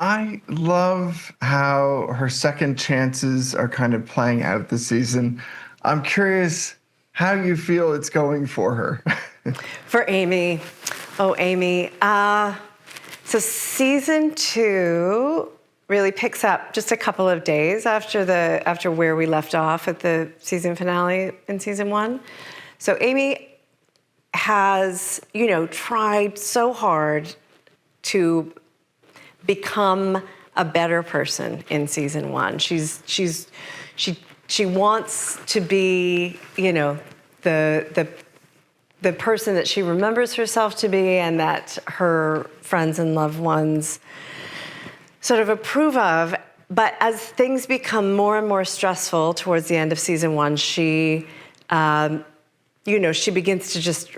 I love how her second chances are kind of playing out this season. I'm curious how you feel it's going for her. For Amy. Oh, Amy. So season 2 really picks up just a couple of days after where we left off at the season finale in season 1. So Amy has, tried so hard to become a better person in season 1. She wants to be, the person that she remembers herself to be and that her friends and loved ones sort of approve of. But as things become more and more stressful towards the end of season 1, she begins to just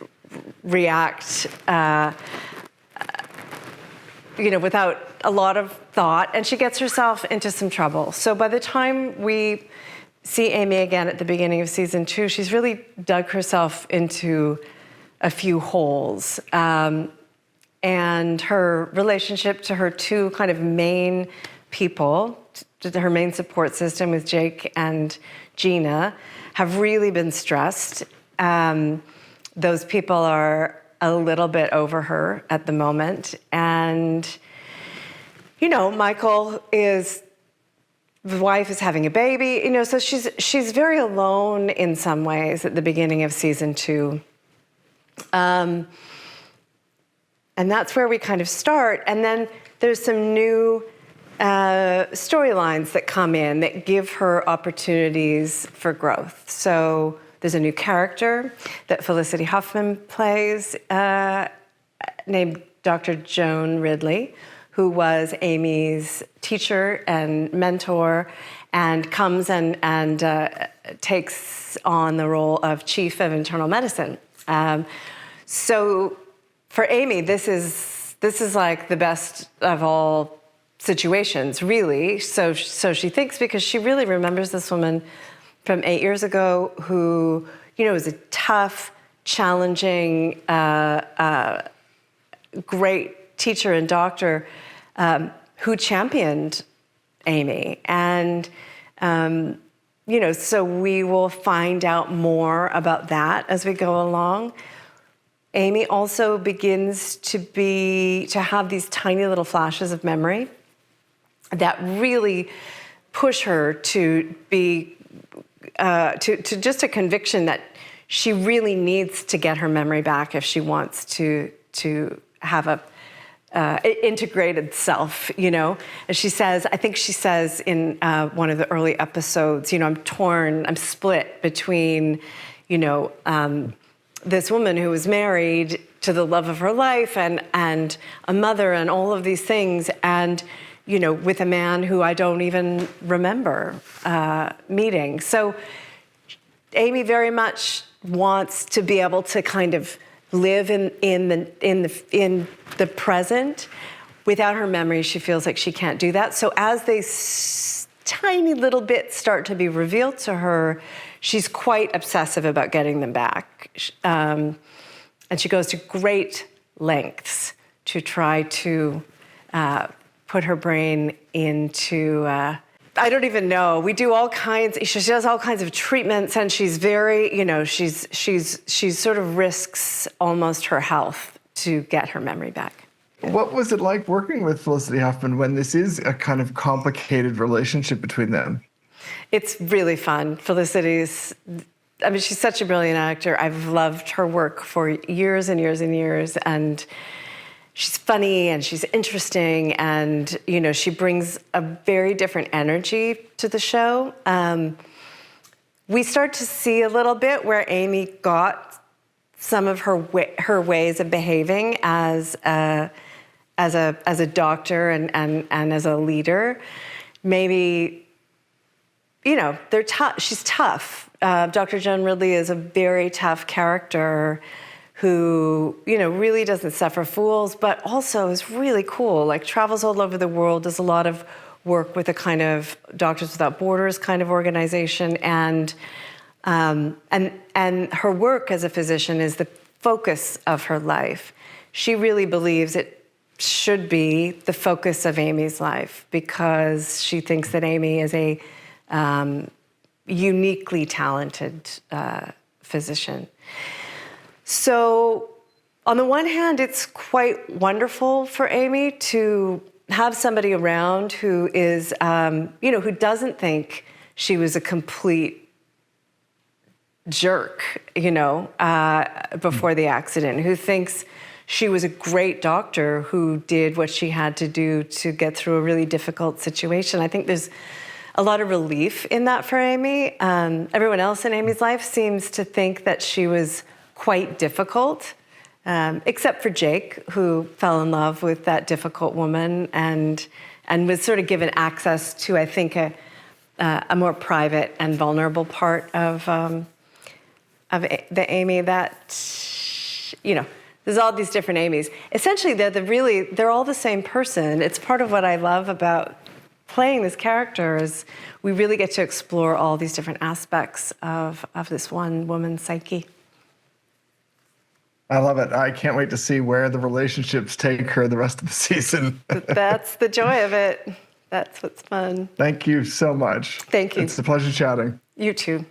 react, without a lot of thought, and she gets herself into some trouble. So by the time we see Amy again at the beginning of season 2, she's really dug herself into a few holes. And her relationship to her two kind of main people, to her main support system with Jake and Gina, have really been stressed. Those people are a little bit over her at the moment. And, Michael the wife is having a baby, so she's very alone in some ways at the beginning of season 2. And that's where we kind of start. And then there's some new storylines that come in that give her opportunities for growth. So there's a new character that Felicity Huffman plays, named Dr. Joan Ridley, who was Amy's teacher and mentor, and comes and takes on the role of chief of internal medicine. So for Amy, this is like the best of all situations, really. So she thinks, because she really remembers this woman from 8 years ago who, was a tough, challenging, great teacher and doctor who championed Amy. And, so we will find out more about that as we go along. Amy also begins to have these tiny little flashes of memory that really push her to be, to just a conviction that she really needs to get her memory back if she wants to have a integrated self, And she says, I think she says in one of the early episodes, I'm split between, this woman who was married to the love of her life and a mother and all of these things, and, with a man who I don't even remember meeting. So Amy very much wants to be able to kind of live in the present. Without her memory, she feels like she can't do that. So as tiny little bits start to be revealed to her, she's quite obsessive about getting them back. And she goes to great lengths to try to put her brain into, I don't even know. She does all kinds of treatments, and she's very, she's sort of risks almost her health to get her memory back. What was it like working with Felicity Huffman when this is a kind of complicated relationship between them? It's really fun. She's such a brilliant actor. I've loved her work for years and years and years, and she's funny and she's interesting, and, she brings a very different energy to the show. We start to see a little bit where Amy got some of her ways of behaving as a doctor and as a leader. Maybe, they're tough. She's tough. Dr. Joan Ridley is a very tough character who, really doesn't suffer fools, but also is really cool, like travels all over the world, does a lot of work with a kind of Doctors Without Borders kind of organization, and her work as a physician is the focus of her life. She really believes it should be the focus of Amy's life, because she thinks that Amy is a uniquely talented physician. So on the one hand, it's quite wonderful for Amy to have somebody around who is, who doesn't think she was a complete jerk, before the accident, who thinks she was a great doctor who did what she had to do to get through a really difficult situation. I think there's a lot of relief in that for Amy. Everyone else in Amy's life seems to think that she was quite difficult, except for Jake, who fell in love with that difficult woman and was sort of given access to, I think, a more private and vulnerable part of the Amy that, there's all these different Amys. Essentially, they're all the same person. It's part of what I love about playing this character is we really get to explore all these different aspects of this one woman's psyche. I love it. I can't wait to see where the relationships take her the rest of the season. That's the joy of it. That's what's fun. Thank you so much. Thank you. It's a pleasure chatting. You too.